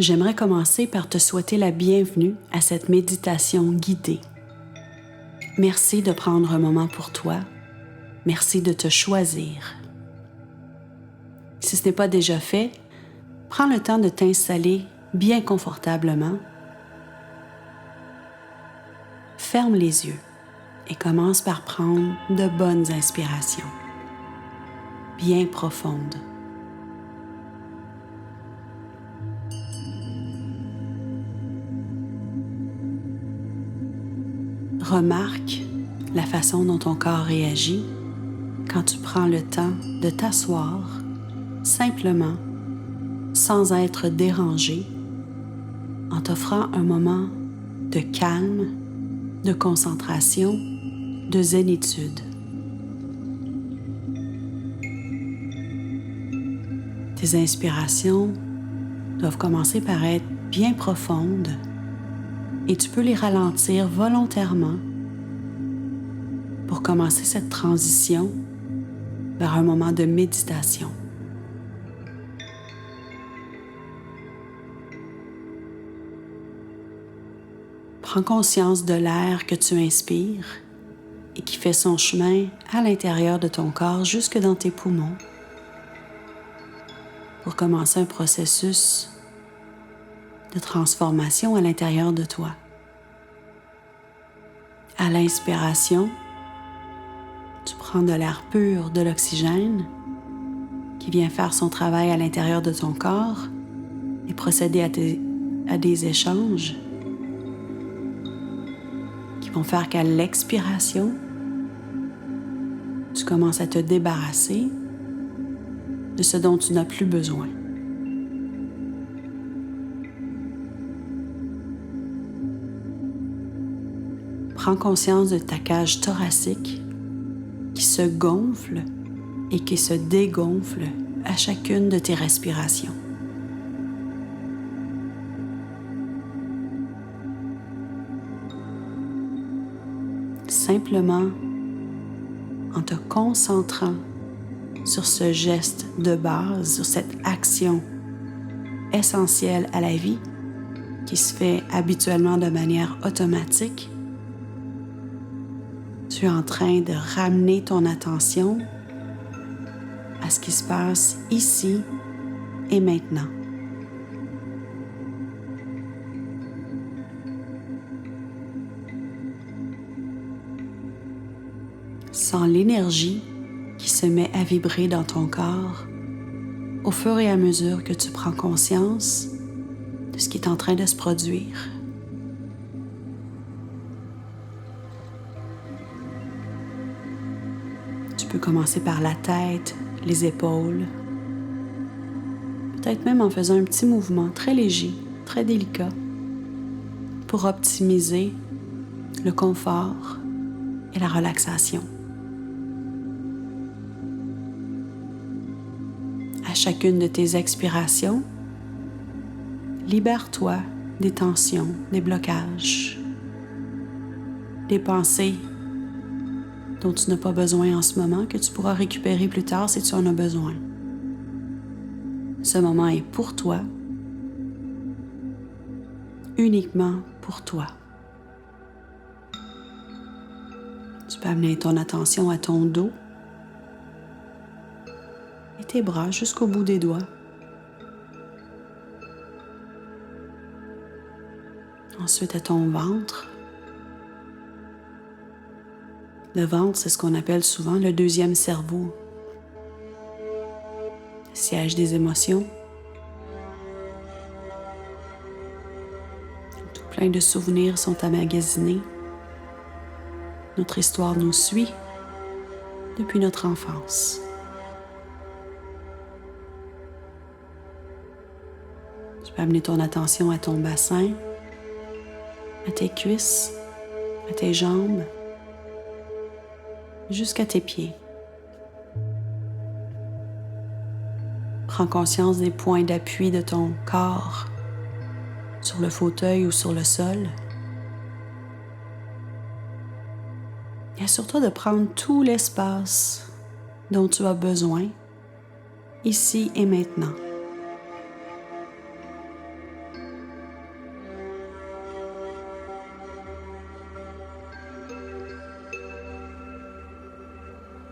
J'aimerais commencer par te souhaiter la bienvenue à cette méditation guidée. Merci de prendre un moment pour toi. Merci de te choisir. Si ce n'est pas déjà fait, prends le temps de t'installer bien confortablement. Ferme les yeux et commence par prendre de bonnes inspirations, bien profondes. Remarque la façon dont ton corps réagit quand tu prends le temps de t'asseoir simplement, sans être dérangé, en t'offrant un moment de calme, de concentration, de zénitude. Tes inspirations doivent commencer par être bien profondes et tu peux les ralentir volontairement pour commencer cette transition vers un moment de méditation. Prends conscience de l'air que tu inspires et qui fait son chemin à l'intérieur de ton corps jusque dans tes poumons pour commencer un processus de transformation à l'intérieur de toi. À l'inspiration, tu prends de l'air pur, de l'oxygène qui vient faire son travail à l'intérieur de ton corps et procéder à des échanges qui vont faire qu'à l'expiration, tu commences à te débarrasser de ce dont tu n'as plus besoin. Prends conscience de ta cage thoracique qui se gonfle et qui se dégonfle à chacune de tes respirations. Simplement en te concentrant sur ce geste de base, sur cette action essentielle à la vie qui se fait habituellement de manière automatique, tu es en train de ramener ton attention à ce qui se passe ici et maintenant. Sens l'énergie qui se met à vibrer dans ton corps au fur et à mesure que tu prends conscience de ce qui est en train de se produire. Tu peux commencer par la tête, les épaules, peut-être même en faisant un petit mouvement très léger, très délicat, pour optimiser le confort et la relaxation. À chacune de tes expirations, libère-toi des tensions, des blocages, des pensées dont tu n'as pas besoin en ce moment, que tu pourras récupérer plus tard si tu en as besoin. Ce moment est pour toi, uniquement pour toi. Tu peux amener ton attention à ton dos et tes bras jusqu'au bout des doigts. Ensuite à ton ventre. Le ventre, c'est ce qu'on appelle souvent le deuxième cerveau, le siège des émotions. Tout plein de souvenirs sont emmagasinés. Notre histoire nous suit depuis notre enfance. Tu peux amener ton attention à ton bassin, à tes cuisses, à tes jambes, jusqu'à tes pieds. Prends conscience des points d'appui de ton corps sur le fauteuil ou sur le sol. Et assure-toi de prendre tout l'espace dont tu as besoin, ici et maintenant.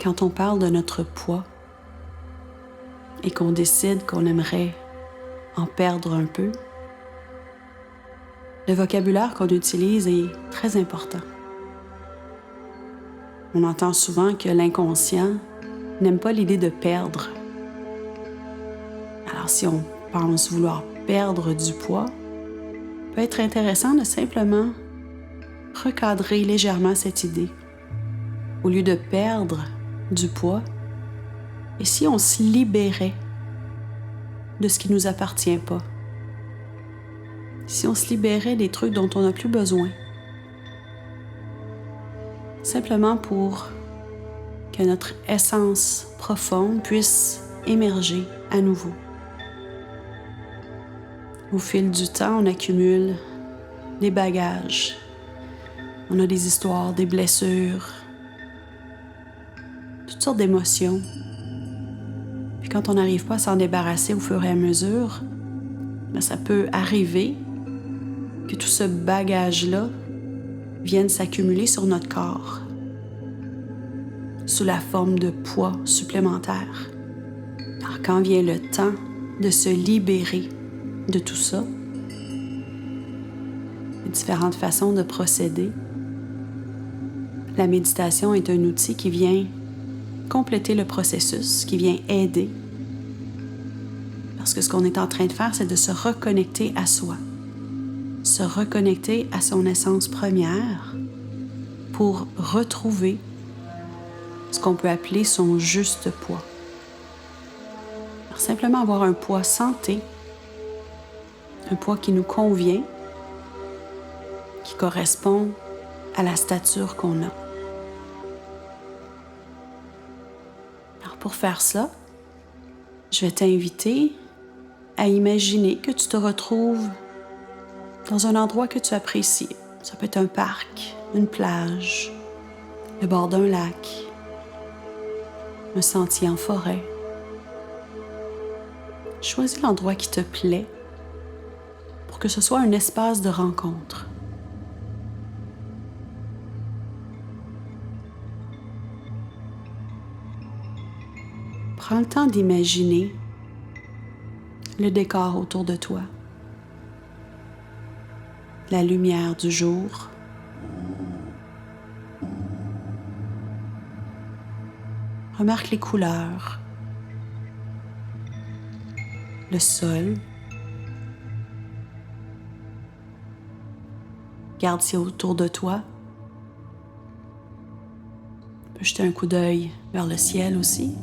quand on parle de notre poids et qu'on décide qu'on aimerait en perdre un peu, le vocabulaire qu'on utilise est très important. On entend souvent que l'inconscient n'aime pas l'idée de perdre. Alors si on pense vouloir perdre du poids, il peut être intéressant de simplement recadrer légèrement cette idée. Au lieu de perdre du poids, et si on se libérait de ce qui ne nous appartient pas? Si on se libérait des trucs dont on n'a plus besoin? Simplement pour que notre essence profonde puisse émerger à nouveau. Au fil du temps, on accumule des bagages. On a des histoires, des blessures, toutes sortes d'émotions. Puis quand on n'arrive pas à s'en débarrasser au fur et à mesure, ça peut arriver que tout ce bagage-là vienne s'accumuler sur notre corps sous la forme de poids supplémentaire. Alors quand vient le temps de se libérer de tout ça, il y a différentes façons de procéder. La méditation est un outil qui vient compléter le processus, qui vient aider. Parce que ce qu'on est en train de faire, c'est de se reconnecter à soi, se reconnecter à son essence première pour retrouver ce qu'on peut appeler son juste poids. Alors, simplement avoir un poids santé, un poids qui nous convient, qui correspond à la stature qu'on a. Alors pour faire ça, je vais t'inviter à imaginer que tu te retrouves dans un endroit que tu apprécies. Ça peut être un parc, une plage, le bord d'un lac, un sentier en forêt. Choisis l'endroit qui te plaît pour que ce soit un espace de rencontre. Prends le temps d'imaginer le décor autour de toi, la lumière du jour, remarque les couleurs, le sol. Regarde si autour de toi. Tu peux jeter un coup d'œil vers le ciel aussi.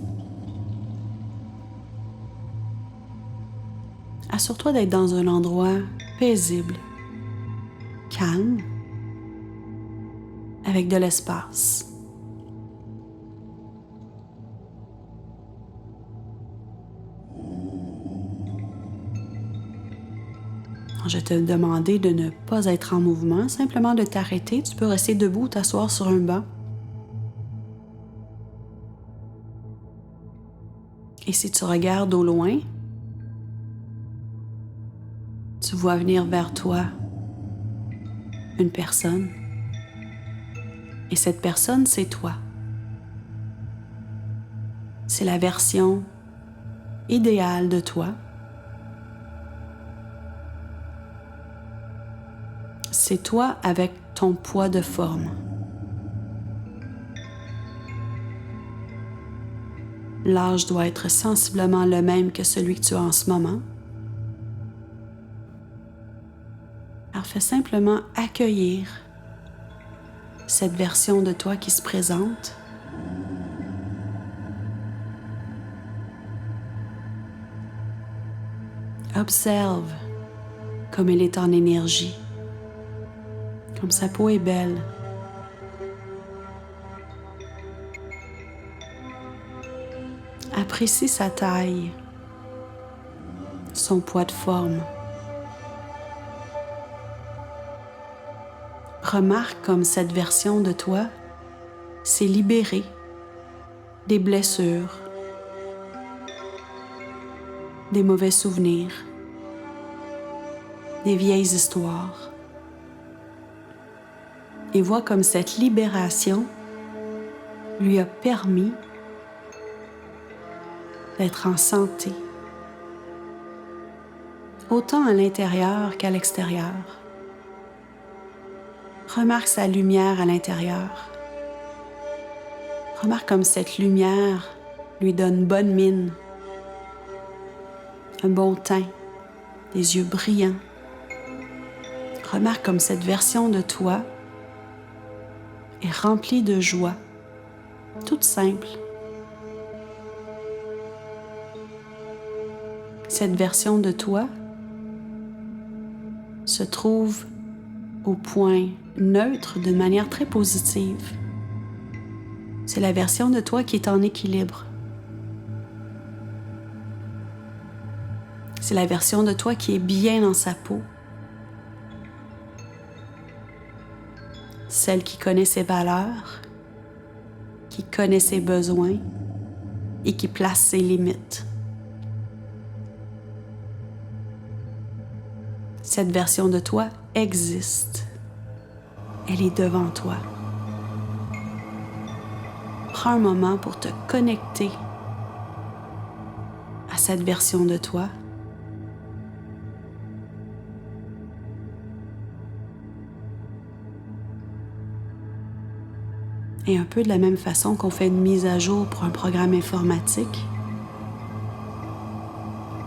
Assure-toi d'être dans un endroit paisible, calme, avec de l'espace. Je vais te demander de ne pas être en mouvement, simplement de t'arrêter. Tu peux rester debout ou t'asseoir sur un banc. Et si tu regardes au loin, tu vois venir vers toi une personne. Et cette personne, c'est toi. C'est la version idéale de toi. C'est toi avec ton poids de forme. L'âge doit être sensiblement le même que celui que tu as en ce moment. Alors fais simplement accueillir cette version de toi qui se présente. Observe comme elle est en énergie, comme sa peau est belle. Apprécie sa taille, son poids de forme. Remarque comme cette version de toi s'est libérée des blessures, des mauvais souvenirs, des vieilles histoires. Et vois comme cette libération lui a permis d'être en santé, autant à l'intérieur qu'à l'extérieur. Remarque sa lumière à l'intérieur. Remarque comme cette lumière lui donne bonne mine, un bon teint, des yeux brillants. Remarque comme cette version de toi est remplie de joie, toute simple. Cette version de toi se trouve au point neutre d'une manière très positive. C'est la version de toi qui est en équilibre. C'est la version de toi qui est bien dans sa peau. Celle qui connaît ses valeurs, qui connaît ses besoins et qui place ses limites. Cette version de toi existe. Elle est devant toi. Prends un moment pour te connecter à cette version de toi. Et un peu de la même façon qu'on fait une mise à jour pour un programme informatique,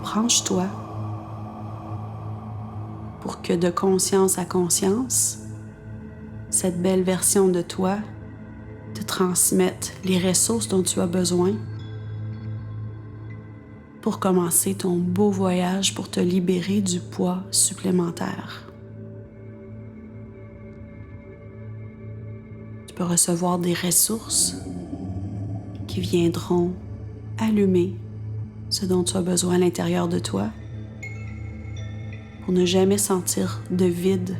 branche-toi pour que de conscience à conscience, cette belle version de toi te transmette les ressources dont tu as besoin pour commencer ton beau voyage pour te libérer du poids supplémentaire. Tu peux recevoir des ressources qui viendront allumer ce dont tu as besoin à l'intérieur de toi pour ne jamais sentir de vide,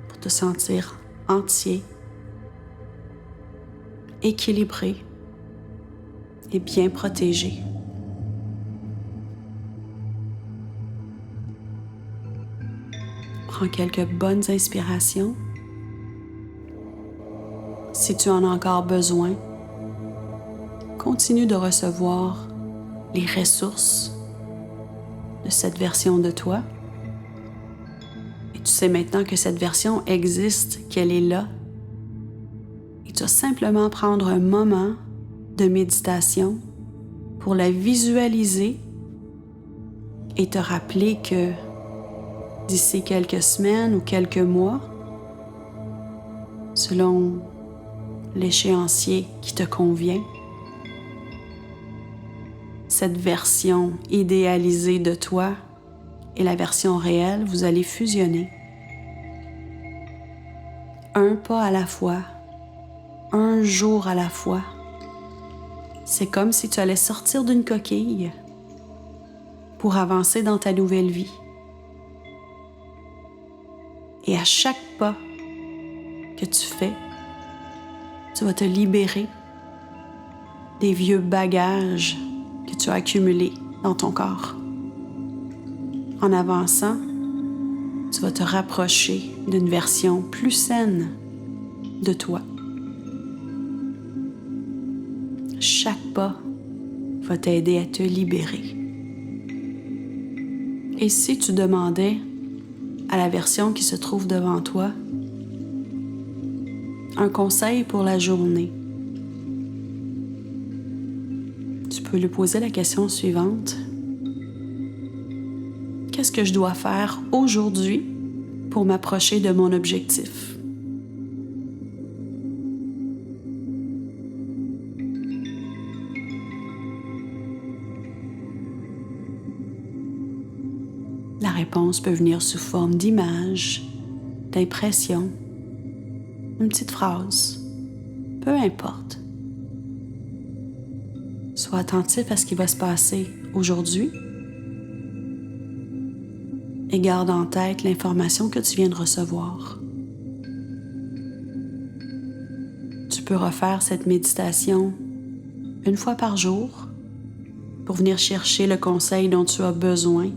pour te sentir entier, équilibré et bien protégé. Prends quelques bonnes inspirations. Si tu en as encore besoin, continue de recevoir les ressources de cette version de toi. Et tu sais maintenant que cette version existe, qu'elle est là. Et tu vas simplement prendre un moment de méditation pour la visualiser et te rappeler que d'ici quelques semaines ou quelques mois, selon l'échéancier qui te convient, cette version idéalisée de toi et la version réelle, vous allez fusionner. Un pas à la fois, un jour à la fois. C'est comme si tu allais sortir d'une coquille pour avancer dans ta nouvelle vie. Et à chaque pas que tu fais, tu vas te libérer des vieux bagages que tu as accumulés dans ton corps. En avançant, tu vas te rapprocher d'une version plus saine de toi. Chaque pas va t'aider à te libérer. Et si tu demandais à la version qui se trouve devant toi un conseil pour la journée, tu peux lui poser la question suivante. Qu'est-ce que je dois faire aujourd'hui pour m'approcher de mon objectif? La réponse peut venir sous forme d'images, d'impressions, une petite phrase, peu importe. Sois attentif à ce qui va se passer aujourd'hui et garde en tête l'information que tu viens de recevoir. Tu peux refaire cette méditation une fois par jour pour venir chercher le conseil dont tu as besoin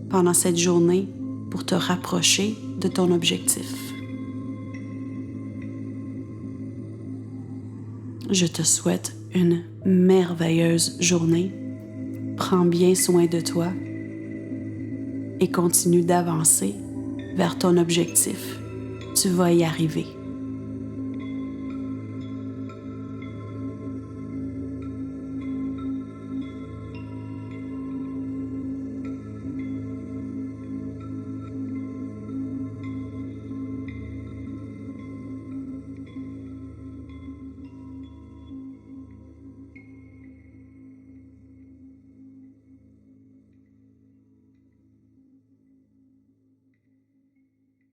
pendant cette journée pour te rapprocher de ton objectif. Je te souhaite une merveilleuse journée. Prends bien soin de toi et continue d'avancer vers ton objectif. Tu vas y arriver.